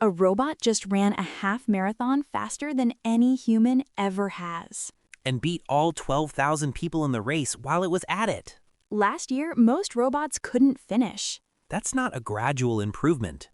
A robot just ran a half marathon faster than any human ever has. And beat all 12,000 people in the race while it was at it. Last year, most robots couldn't finish. That's not a gradual improvement.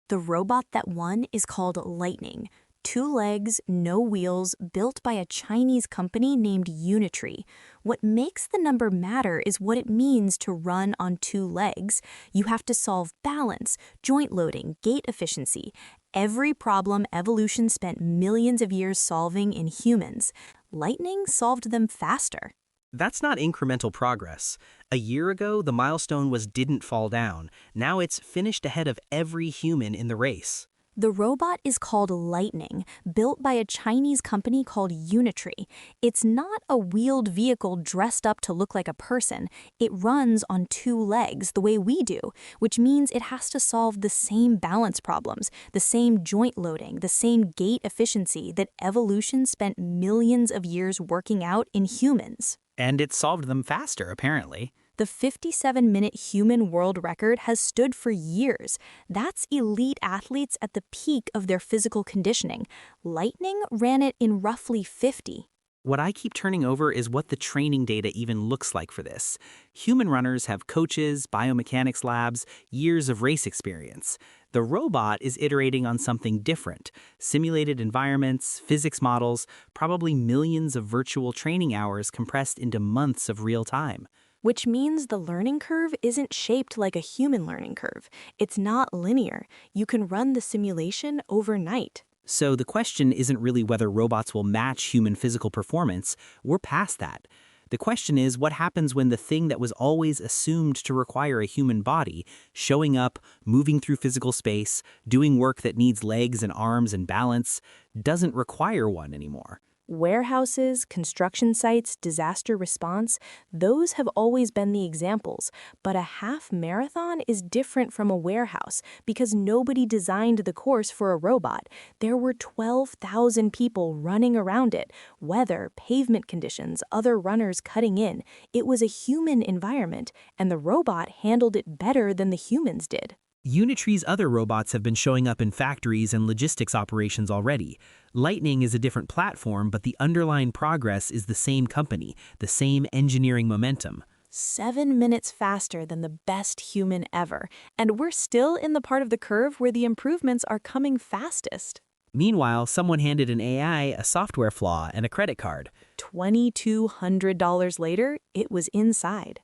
The robot that won is called Lightning. 2 legs, no wheels, built by a Chinese company named Unitree. What makes the number matter is what it means to run on 2 legs. You have to solve balance, joint loading, gait efficiency. Every problem evolution spent millions of years solving in humans. Lightning solved them faster. That's not incremental progress. A year ago, the milestone was didn't fall down. Now it's finished ahead of every human in the race. The robot is called Lightning, built by a Chinese company called Unitree. It's not a wheeled vehicle dressed up to look like a person. It runs on 2 legs the way we do, which means it has to solve the same balance problems, the same joint loading, the same gait efficiency that evolution spent millions of years working out in humans. And it solved them faster, apparently. The 57-minute human world record has stood for years. That's elite athletes at the peak of their physical conditioning. Lightning ran it in roughly 50. What I keep turning over is what the training data even looks like for this. Human runners have coaches, biomechanics labs, years of race experience. The robot is iterating on something different. Simulated environments, physics models, probably millions of virtual training hours compressed into months of real time. Which means the learning curve isn't shaped like a human learning curve. It's not linear. You can run the simulation overnight. So the question isn't really whether robots will match human physical performance. We're past that. The question is what happens when the thing that was always assumed to require a human body, showing up, moving through physical space, doing work that needs legs and arms and balance, doesn't require one anymore. Warehouses, construction sites, disaster response, those have always been the examples. But a half marathon is different from a warehouse because nobody designed the course for a robot. There were 12,000 people running around it. Weather, pavement conditions, other runners cutting in. It was a human environment, and the robot handled it better than the humans did. Unitree's other robots have been showing up in factories and logistics operations already. Lightning is a different platform, but the underlying progress is the same company, the same engineering momentum. 7 minutes faster than the best human ever, and we're still in the part of the curve where the improvements are coming fastest. Meanwhile, someone handed an AI a software flaw and a credit card. $2,200 later, it was inside.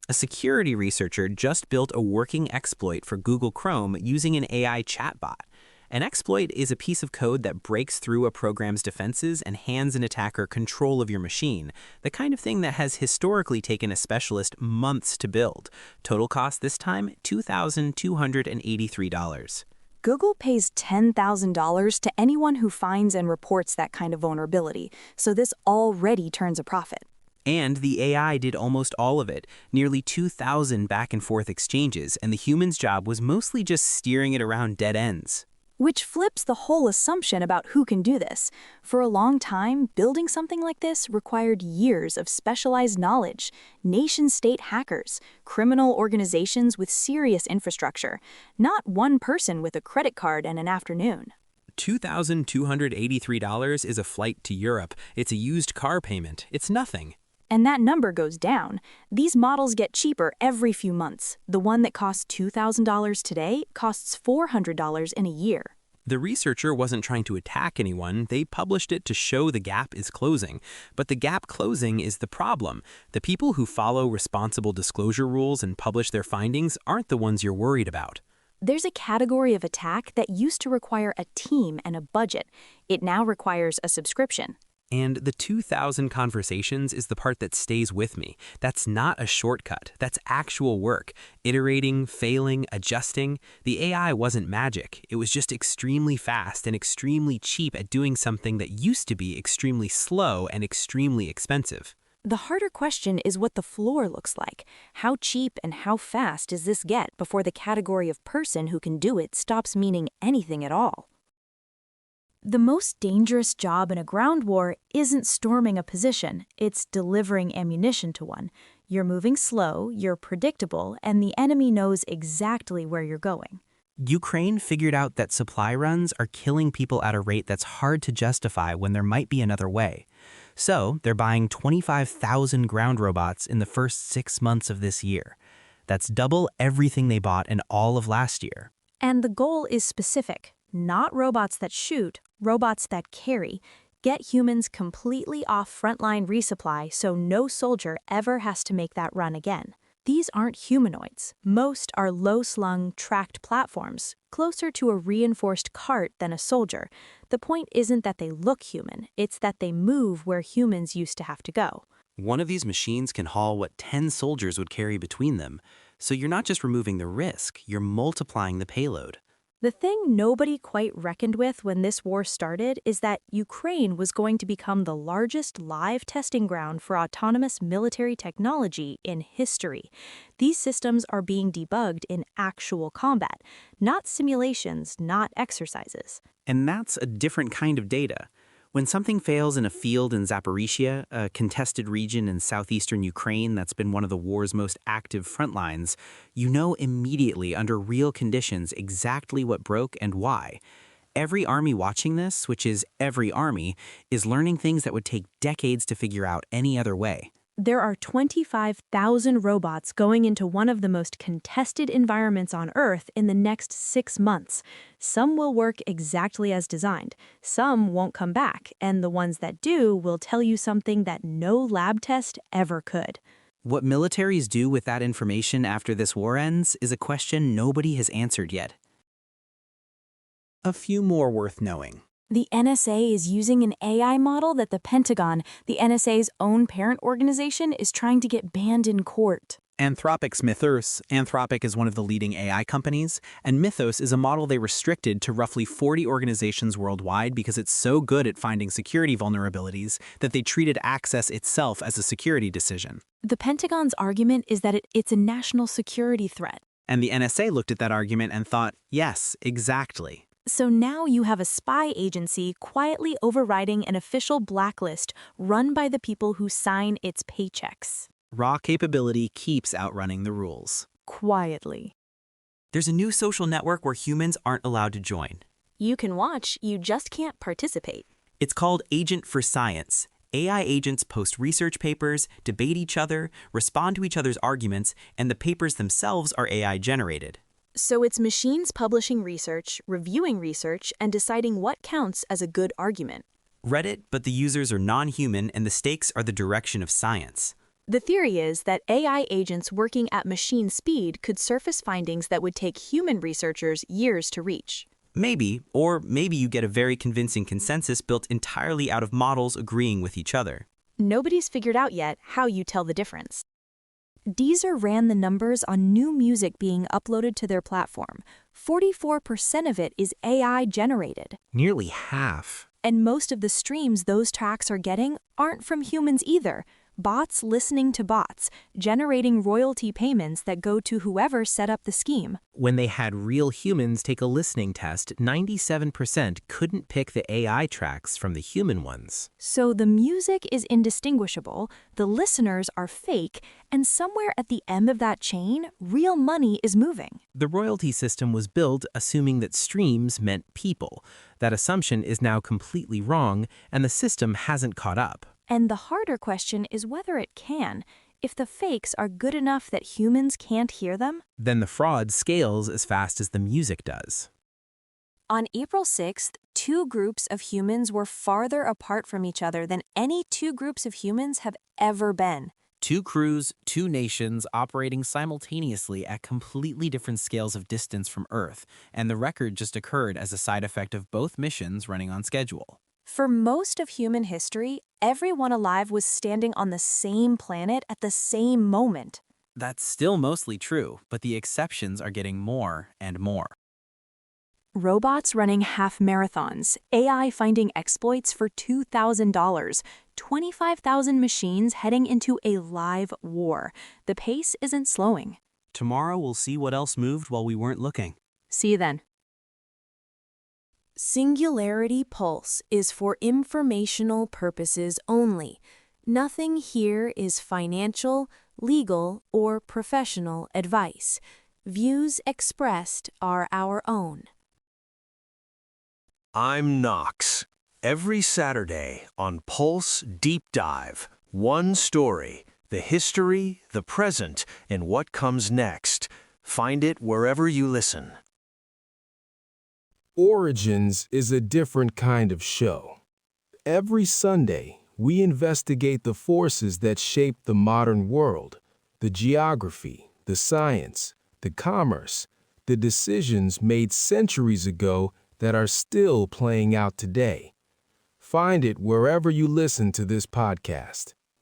A security researcher just built a working exploit for Google Chrome using an AI chatbot. An exploit is a piece of code that breaks through a program's defenses and hands an attacker control of your machine, the kind of thing that has historically taken a specialist months to build. Total cost this time, $2,283. Google pays $10,000 to anyone who finds and reports that kind of vulnerability, so this already turns a profit. And the AI did almost all of it, nearly 2,000 back-and-forth exchanges, and the human's job was mostly just steering it around dead ends. Which flips the whole assumption about who can do this. For a long time, building something like this required years of specialized knowledge, nation-state hackers, criminal organizations with serious infrastructure, not one person with a credit card and an afternoon. $2,283 is a flight to Europe. It's a used car payment. It's nothing. And that number goes down. These models get cheaper every few months. The one that costs $2,000 today costs $400 in a year. The researcher wasn't trying to attack anyone. They published it to show the gap is closing. But the gap closing is the problem. The people who follow responsible disclosure rules and publish their findings aren't the ones you're worried about. There's a category of attack that used to require a team and a budget. It now requires a subscription. And the 2,000 conversations is the part that stays with me. That's not a shortcut. That's actual work. Iterating, failing, adjusting. The AI wasn't magic. It was just extremely fast and extremely cheap at doing something that used to be extremely slow and extremely expensive. The harder question is what the floor looks like. How cheap and how fast does this get before the category of person who can do it stops meaning anything at all? The most dangerous job in a ground war isn't storming a position, it's delivering ammunition to one. You're moving slow, you're predictable, and the enemy knows exactly where you're going. Ukraine figured out that supply runs are killing people at a rate that's hard to justify when there might be another way. So, they're buying 25,000 ground robots in the first 6 months of this year. That's double everything they bought in all of last year. And the goal is specific. Not robots that shoot, robots that carry. Get humans completely off frontline resupply so no soldier ever has to make that run again. These aren't humanoids. Most are low-slung, tracked platforms, closer to a reinforced cart than a soldier. The point isn't that they look human, it's that they move where humans used to have to go. One of these machines can haul what 10 soldiers would carry between them. So you're not just removing the risk, you're multiplying the payload. The thing nobody quite reckoned with when this war started is that Ukraine was going to become the largest live testing ground for autonomous military technology in history. These systems are being debugged in actual combat, not simulations, not exercises. And that's a different kind of data. When something fails in a field in Zaporizhia, a contested region in southeastern Ukraine that's been one of the war's most active front lines, you know immediately under real conditions exactly what broke and why. Every army watching this, which is every army, is learning things that would take decades to figure out any other way. There are 25,000 robots going into one of the most contested environments on Earth in the next 6 months. Some will work exactly as designed. Some won't come back, and the ones that do will tell you something that no lab test ever could. What militaries do with that information after this war ends is a question nobody has answered yet. A few more worth knowing. The NSA is using an AI model that the Pentagon, the NSA's own parent organization, is trying to get banned in court. Anthropic's Mythos. Anthropic is one of the leading AI companies, and Mythos is a model they restricted to roughly 40 organizations worldwide because it's so good at finding security vulnerabilities that they treated access itself as a security decision. The Pentagon's argument is that it's a national security threat. And the NSA looked at that argument and thought, yes, exactly. So now you have a spy agency quietly overriding an official blacklist run by the people who sign its paychecks. Raw capability keeps outrunning the rules. Quietly. There's a new social network where humans aren't allowed to join. You can watch, you just can't participate. It's called Agent for Science. AI agents post research papers, debate each other, respond to each other's arguments, and the papers themselves are AI generated. So it's machines publishing research, reviewing research, and deciding what counts as a good argument. Reddit, but the users are non-human and the stakes are the direction of science. The theory is that AI agents working at machine speed could surface findings that would take human researchers years to reach. Maybe, or maybe you get a very convincing consensus built entirely out of models agreeing with each other. Nobody's figured out yet how you tell the difference. Deezer ran the numbers on new music being uploaded to their platform. 44% of it is AI generated. Nearly half. And most of the streams those tracks are getting aren't from humans either. Bots listening to bots, generating royalty payments that go to whoever set up the scheme. When they had real humans take a listening test, 97% couldn't pick the AI tracks from the human ones. So the music is indistinguishable, the listeners are fake, and somewhere at the end of that chain, real money is moving. The royalty system was built assuming that streams meant people. That assumption is now completely wrong, and the system hasn't caught up. And the harder question is whether it can. If the fakes are good enough that humans can't hear them, then the fraud scales as fast as the music does. On April 6th, 2 groups of humans were farther apart from each other than any 2 groups of humans have ever been. 2 crews, 2 nations operating simultaneously at completely different scales of distance from Earth, and the record just occurred as a side effect of both missions running on schedule. For most of human history, everyone alive was standing on the same planet at the same moment. That's still mostly true, but the exceptions are getting more and more. Robots running half marathons, AI finding exploits for $2,000, 25,000 machines heading into a live war. The pace isn't slowing. Tomorrow we'll see what else moved while we weren't looking. See you then. Singularity Pulse is for informational purposes only. Nothing here is financial, legal, or professional advice. Views expressed are our own. I'm Knox. Every Saturday on Pulse Deep Dive, one story, the history, the present, and what comes next. Find it wherever you listen. Origins is a different kind of show. Every Sunday, we investigate the forces that shape the modern world, the geography, the science, the commerce, the decisions made centuries ago that are still playing out today. Find it wherever you listen to this podcast.